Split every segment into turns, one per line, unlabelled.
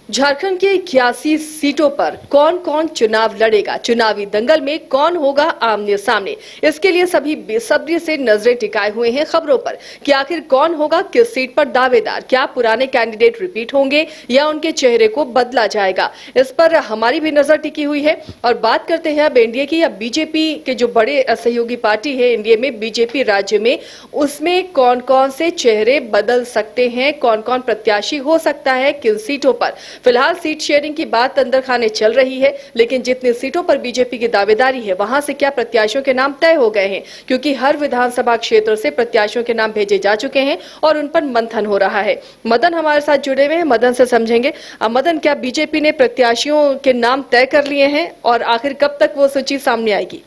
झारखंड के 81 सीटों पर कौन कौन चुनाव लड़ेगा, चुनावी दंगल में कौन होगा आमने सामने, इसके लिए सभी बेसब्री से नजरें टिकाए हुए हैं खबरों पर कि आखिर कौन होगा किस सीट पर दावेदार। क्या पुराने कैंडिडेट रिपीट होंगे या उनके चेहरे को बदला जाएगा, इस पर हमारी भी नजर टिकी हुई है। और बात करते हैं अब एनडीए की या बीजेपी के जो बड़े सहयोगी पार्टी है एनडीए में, बीजेपी राज्य में, उसमें कौन कौन से चेहरे बदल सकते हैं, कौन कौन प्रत्याशी हो सकता है किन सीटों पर। फिलहाल सीट शेयरिंग की बात अंदर खाने चल रही है, लेकिन जितनी सीटों पर बीजेपी की दावेदारी है वहां से क्या प्रत्याशियों के नाम तय हो गए हैं, क्योंकि हर विधानसभा क्षेत्र से प्रत्याशियों के नाम भेजे जा चुके हैं और उन पर मंथन हो रहा है। मदन हमारे साथ जुड़े हुए हैं, मदन से समझेंगे। मदन, क्या बीजेपी ने प्रत्याशियों के नाम तय कर लिए हैं और आखिर कब तक वो सूची सामने आएगी?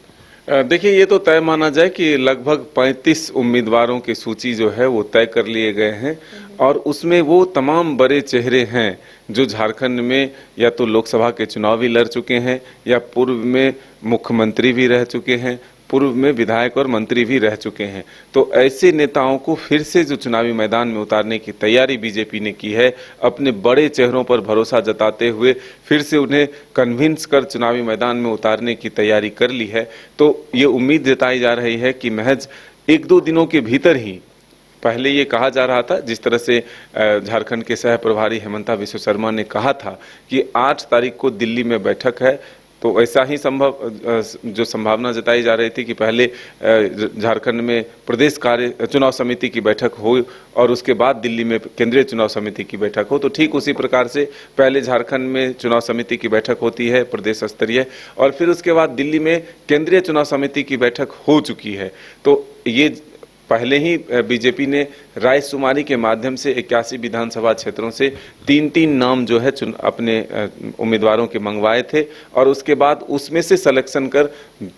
देखिए, ये तो तय माना जाए कि लगभग 35 उम्मीदवारों की सूची जो है वो तय कर लिए गए हैं और उसमें वो तमाम बड़े चेहरे हैं जो झारखंड में या तो लोकसभा के चुनाव भी लड़ चुके हैं या पूर्व में मुख्यमंत्री भी रह चुके हैं, पूर्व में विधायक और मंत्री भी रह चुके हैं। तो ऐसे नेताओं को फिर से जो चुनावी मैदान में उतारने की तैयारी बीजेपी ने की है, अपने बड़े चेहरों पर भरोसा जताते हुए फिर से उन्हें कन्विंस कर चुनावी मैदान में उतारने की तैयारी कर ली है। तो ये उम्मीद जताई जा रही है कि महज 1-2 दिनों के भीतर ही, पहले ये कहा जा रहा था, जिस तरह से झारखंड के सह प्रभारी हेमंता विश्व शर्मा ने कहा था कि 8 तारीख को दिल्ली में बैठक है, तो ऐसा ही जो संभावना जताई जा रही थी कि पहले झारखंड में प्रदेश कार्य चुनाव समिति की बैठक हो और उसके बाद दिल्ली में केंद्रीय चुनाव समिति की बैठक हो। तो ठीक उसी प्रकार से पहले झारखंड में चुनाव समिति की बैठक होती है प्रदेश स्तरीय, और फिर उसके बाद दिल्ली में केंद्रीय चुनाव समिति की बैठक हो चुकी है। तो ये पहले ही बीजेपी ने रायशुमारी के माध्यम से 81 विधानसभा क्षेत्रों से 3-3 नाम जो है अपने उम्मीदवारों के मंगवाए थे और उसके बाद उसमें से सिलेक्शन कर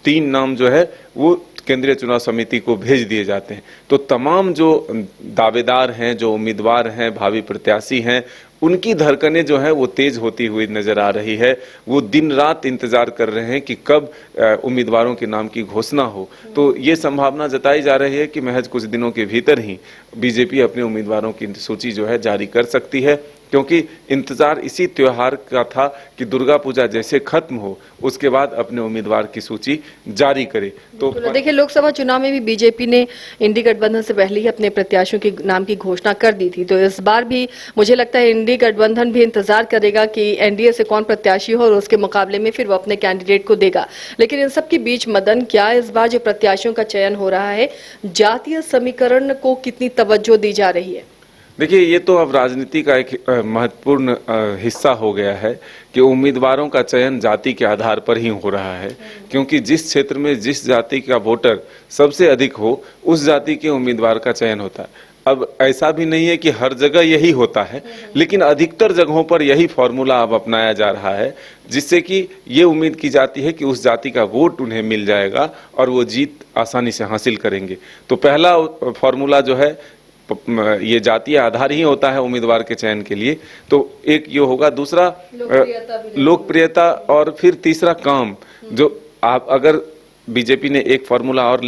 3 नाम जो है वो केंद्रीय चुनाव समिति को भेज दिए जाते हैं। तो तमाम जो दावेदार हैं, जो उम्मीदवार हैं, भावी प्रत्याशी हैं, उनकी धड़कनें जो है वो तेज होती हुई नजर आ रही है। वो दिन रात इंतजार कर रहे हैं कि कब उम्मीदवारों के नाम की घोषणा हो। तो ये संभावना जताई जा रही है कि महज कुछ दिनों के भीतर ही बीजेपी अपने उम्मीदवारों की सूची जो है जारी कर सकती है, क्योंकि इंतजार इसी त्योहार का था कि दुर्गा पूजा जैसे खत्म हो उसके बाद अपने उम्मीदवार की सूची जारी करे। तो
देखिए, लोकसभा चुनाव में भी बीजेपी ने इंडी गठबंधन से पहले ही अपने प्रत्याशियों के नाम की घोषणा कर दी थी, तो इस बार भी मुझे लगता है इंडी गठबंधन भी इंतजार करेगा कि एनडीए से कौन प्रत्याशी हो और उसके मुकाबले में फिर वो अपने कैंडिडेट को देगा। लेकिन इन सब के बीच मदन, क्या इस बार जो प्रत्याशियों का चयन हो रहा है, जातीय समीकरण को कितनी तवज्जो दी जा रही है?
देखिए, ये तो अब राजनीति का एक महत्वपूर्ण हिस्सा हो गया है कि उम्मीदवारों का चयन जाति के आधार पर ही हो रहा है, क्योंकि जिस क्षेत्र में जिस जाति का वोटर सबसे अधिक हो उस जाति के उम्मीदवार का चयन होता है। अब ऐसा भी नहीं है कि हर जगह यही होता है, लेकिन अधिकतर जगहों पर यही फॉर्मूला अब अपनाया जा रहा है, जिससे कि ये उम्मीद की जाती है कि उस जाति का वोट उन्हें मिल जाएगा और वो जीत आसानी से हासिल करेंगे। तो पहला फॉर्मूला जो है ये जातीय आधार ही होता है उम्मीदवार के चयन के लिए। तो एक ये होगा, दूसरा लोकप्रियता और फिर तीसरा काम। जो आप अगर बीजेपी ने एक फॉर्मूला और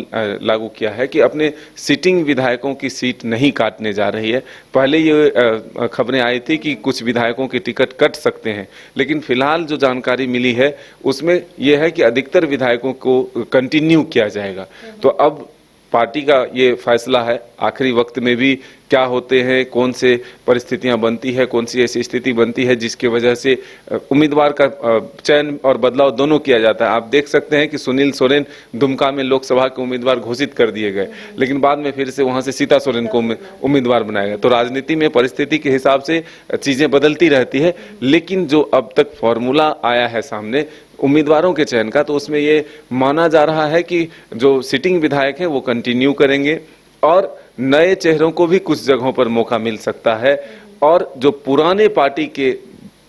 लागू किया है कि अपने सिटिंग विधायकों की सीट नहीं काटने जा रही है। पहले ये खबरें आई थी कि कुछ विधायकों की टिकट कट सकते हैं, लेकिन फिलहाल जो जानकारी मिली है उसमें यह है कि अधिकतर विधायकों को कंटिन्यू किया जाएगा। तो अब पार्टी का ये फैसला है, आखिरी वक्त में भी क्या होते हैं, कौन से परिस्थितियां बनती है, कौन सी ऐसी स्थिति बनती है जिसकी वजह से उम्मीदवार का चयन और बदलाव दोनों किया जाता है। आप देख सकते हैं कि सुनील सोरेन दुमका में लोकसभा के उम्मीदवार घोषित कर दिए गए, लेकिन बाद में फिर से वहां से सीता सोरेन को उम्मीदवार बनाया गया। तो राजनीति में परिस्थिति के हिसाब से चीजें बदलती रहती है, लेकिन जो अब तक फॉर्मूला आया है सामने उम्मीदवारों के चयन का, तो उसमें ये माना जा रहा है कि जो सिटिंग विधायक हैं वो कंटिन्यू करेंगे और नए चेहरों को भी कुछ जगहों पर मौका मिल सकता है, और जो पुराने पार्टी के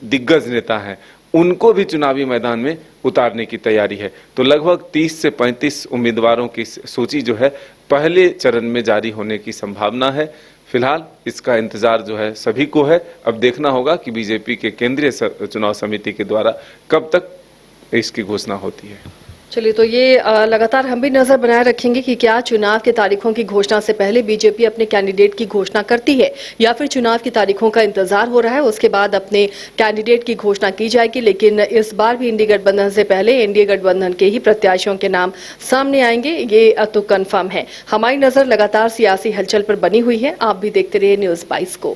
दिग्गज नेता हैं उनको भी चुनावी मैदान में उतारने की तैयारी है। तो लगभग 30 से 35 उम्मीदवारों की सूची जो है पहले चरण में जारी होने की संभावना है। फिलहाल इसका इंतजार जो है सभी को है। अब देखना होगा कि बीजेपी के केंद्रीय चुनाव समिति के द्वारा कब तक इसकी घोषणा होती है।
चलिए, तो ये लगातार हम भी नजर बनाए रखेंगे कि क्या चुनाव के तारीखों की घोषणा से पहले बीजेपी अपने कैंडिडेट की घोषणा करती है या फिर चुनाव की तारीखों का इंतजार हो रहा है, उसके बाद अपने कैंडिडेट की घोषणा की जाएगी। लेकिन इस बार भी इंडी गठबंधन से पहले एनडीए गठबंधन के ही प्रत्याशियों के नाम सामने आएंगे, ये तो कन्फर्म है। हमारी नजर लगातार सियासी हलचल पर बनी हुई है। आप भी देखते रहिए न्यूज़ 22 को।